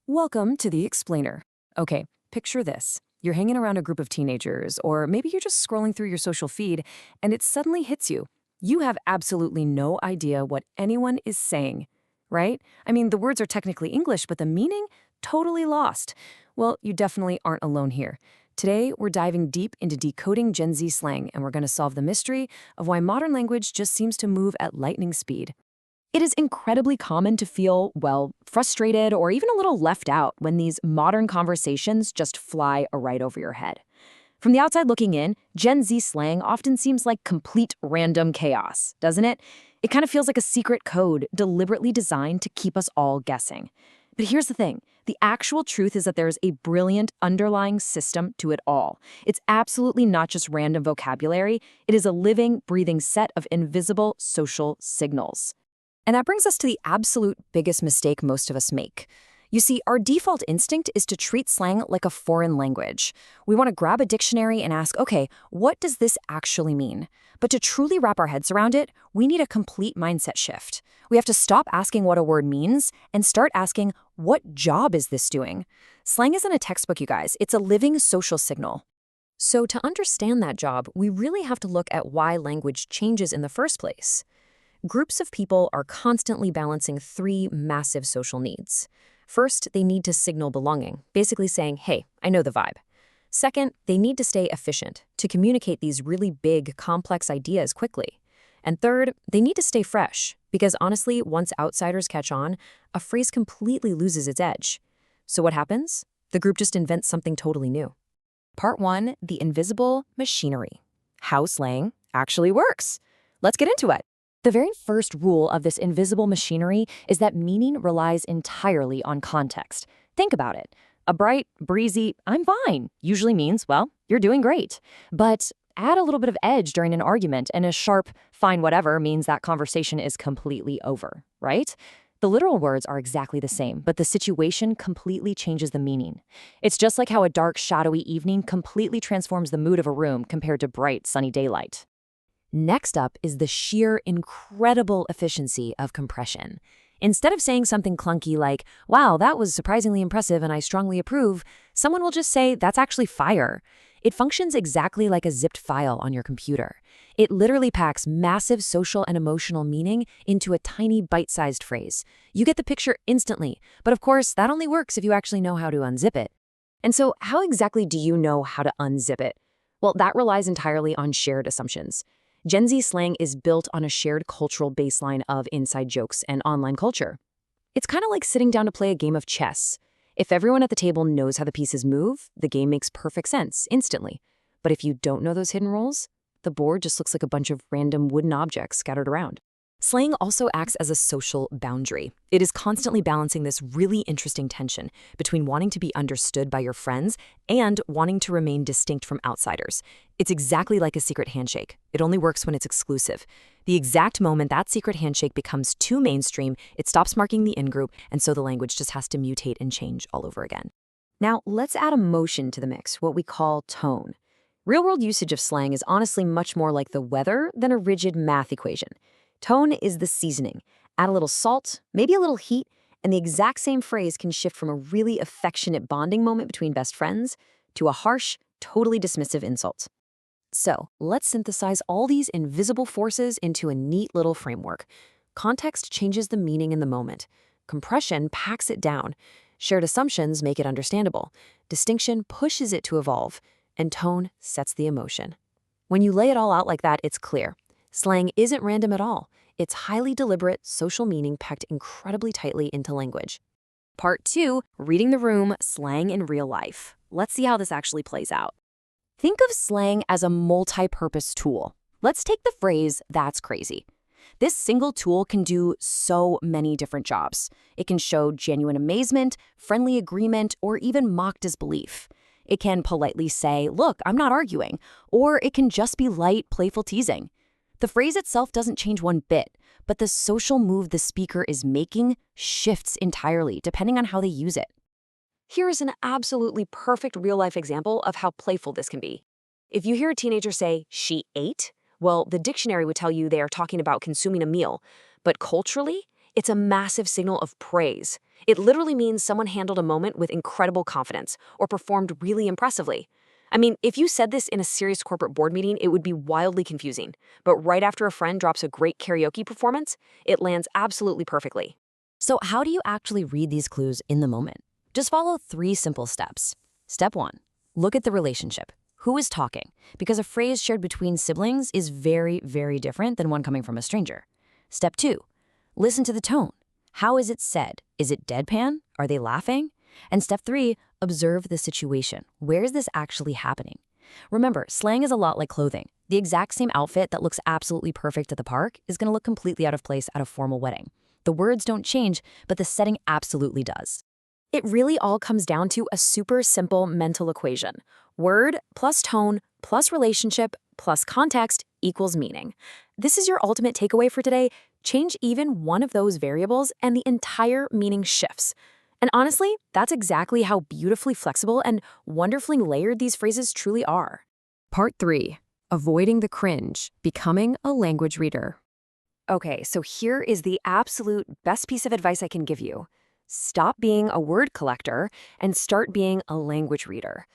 Welcome to the Explainer. Okay, picture this. You're hanging around a group of teenagers, or maybe you're just scrolling through your social feed, and it suddenly hits you. You have absolutely no idea what anyone is saying, right? I mean, the words are technically English, but the meaning? Totally lost. Well, you definitely aren't alone here. Today, we're diving deep into decoding Gen Z slang, and we're going to solve the mystery of why modern language just seems to move at lightning speed. It is incredibly common to feel, well, frustrated or even a little left out when these modern conversations just fly right over your head. From the outside looking in, Gen Z slang often seems like complete random chaos, doesn't it? It kind of feels like a secret code deliberately designed to keep us all guessing. But here's the thing. The actual truth is that there's a brilliant underlying system to it all. It's absolutely not just random vocabulary. It is a living, breathing set of invisible social signals. And that brings us to the absolute biggest mistake most of us make. You see, our default instinct is to treat slang like a foreign language. We want to grab a dictionary and ask, okay, what does this actually mean? But to truly wrap our heads around it, we need a complete mindset shift. We have to stop asking what a word means and start asking, what job is this doing? Slang isn't a textbook, you guys. It's a living social signal. So to understand that job, we really have to look at why language changes in the first place. Groups of people are constantly balancing three massive social needs. First, they need to signal belonging, basically saying, hey, I know the vibe. Second, they need to stay efficient, to communicate these really big, complex ideas quickly. And third, they need to stay fresh, because honestly, once outsiders catch on, a phrase completely loses its edge. So what happens? The group just invents something totally new. Part 1, the invisible machinery. How slang actually works. Let's get into it. The very first rule of this invisible machinery is that meaning relies entirely on context. Think about it. A bright, breezy, I'm fine usually means, well, you're doing great. But add a little bit of edge during an argument, and a sharp, fine whatever means that conversation is completely over, right? The literal words are exactly the same, but the situation completely changes the meaning. It's just like how a dark, shadowy evening completely transforms the mood of a room compared to bright, sunny daylight. Next up is the sheer incredible efficiency of compression. Instead of saying something clunky like, wow, that was surprisingly impressive and I strongly approve, someone will just say, that's actually fire. It functions exactly like a zipped file on your computer. It literally packs massive social and emotional meaning into a tiny bite-sized phrase. You get the picture instantly, but of course, that only works if you actually know how to unzip it. And so how exactly do you know how to unzip it? Well, that relies entirely on shared assumptions. Gen Z slang is built on a shared cultural baseline of inside jokes and online culture. It's kind of like sitting down to play a game of chess. If everyone at the table knows how the pieces move, the game makes perfect sense instantly. But if you don't know those hidden rules, the board just looks like a bunch of random wooden objects scattered around. Slang also acts as a social boundary. It is constantly balancing this really interesting tension between wanting to be understood by your friends and wanting to remain distinct from outsiders. It's exactly like a secret handshake. It only works when it's exclusive. The exact moment that secret handshake becomes too mainstream, it stops marking the in-group, and so the language just has to mutate and change all over again. Now, let's add emotion to the mix, what we call tone. Real-world usage of slang is honestly much more like the weather than a rigid math equation. Tone is the seasoning. Add a little salt, maybe a little heat, and the exact same phrase can shift from a really affectionate bonding moment between best friends to a harsh, totally dismissive insult. So, let's synthesize all these invisible forces into a neat little framework. Context changes the meaning in the moment. Compression packs it down. Shared assumptions make it understandable. Distinction pushes it to evolve. And tone sets the emotion. When you lay it all out like that, it's clear. Slang isn't random at all. It's highly deliberate social meaning packed incredibly tightly into language. Part 2, reading the room, slang in real life. Let's see how this actually plays out. Think of slang as a multi-purpose tool. Let's take the phrase, that's crazy. This single tool can do so many different jobs. It can show genuine amazement, friendly agreement, or even mock disbelief. It can politely say, look, I'm not arguing, or it can just be light, playful teasing. The phrase itself doesn't change one bit, but the social move the speaker is making shifts entirely depending on how they use it. Here is an absolutely perfect real-life example of how playful this can be. If you hear a teenager say, she ate, well, the dictionary would tell you they are talking about consuming a meal, but culturally, it's a massive signal of praise. It literally means someone handled a moment with incredible confidence or performed really impressively. I mean, if you said this in a serious corporate board meeting, it would be wildly confusing. But right after a friend drops a great karaoke performance, it lands absolutely perfectly. So how do you actually read these clues in the moment? Just follow 3 simple steps. Step 1. Look at the relationship. Who is talking? Because a phrase shared between siblings is very, very different than one coming from a stranger. Step 2. Listen to the tone. How is it said? Is it deadpan? Are they laughing? And step 3, observe the situation. Where is this actually happening? Remember, slang is a lot like clothing. The exact same outfit that looks absolutely perfect at the park is going to look completely out of place at a formal wedding. The words don't change, but the setting absolutely does. It really all comes down to a super simple mental equation. Word plus tone plus relationship plus context equals meaning. This is your ultimate takeaway for today. Change even one of those variables and the entire meaning shifts. And honestly, that's exactly how beautifully flexible and wonderfully layered these phrases truly are. Part 3. Avoiding the cringe, becoming a language reader. Okay, so here is the absolute best piece of advice I can give you. Stop being a word collector and start being a language reader.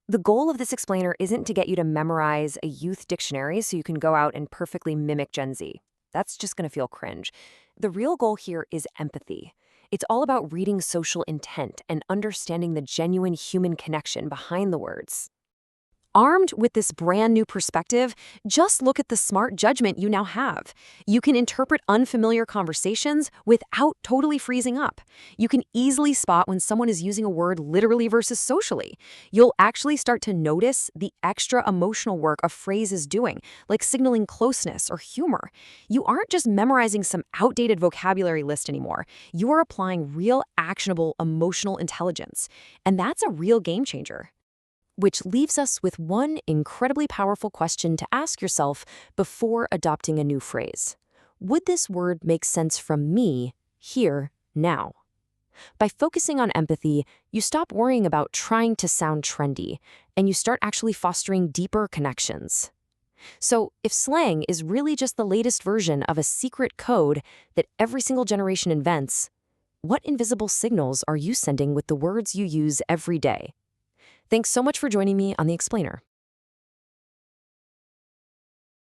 The goal of this explainer isn't to get you to memorize a youth dictionary so you can go out and perfectly mimic Gen Z. That's just going to feel cringe. The real goal here is empathy. It's all about reading social intent and understanding the genuine human connection behind the words. Armed with this brand new perspective, just look at the smart judgment you now have. You can interpret unfamiliar conversations without totally freezing up. You can easily spot when someone is using a word literally versus socially. You'll actually start to notice the extra emotional work a phrase is doing, like signaling closeness or humor. You aren't just memorizing some outdated vocabulary list anymore. You are applying real, actionable emotional intelligence. And that's a real game changer. Which leaves us with one incredibly powerful question to ask yourself before adopting a new phrase. Would this word make sense from me, here, now? By focusing on empathy, you stop worrying about trying to sound trendy, and you start actually fostering deeper connections. So, if slang is really just the latest version of a secret code that every single generation invents, what invisible signals are you sending with the words you use every day? Thanks so much for joining me on The Explainer.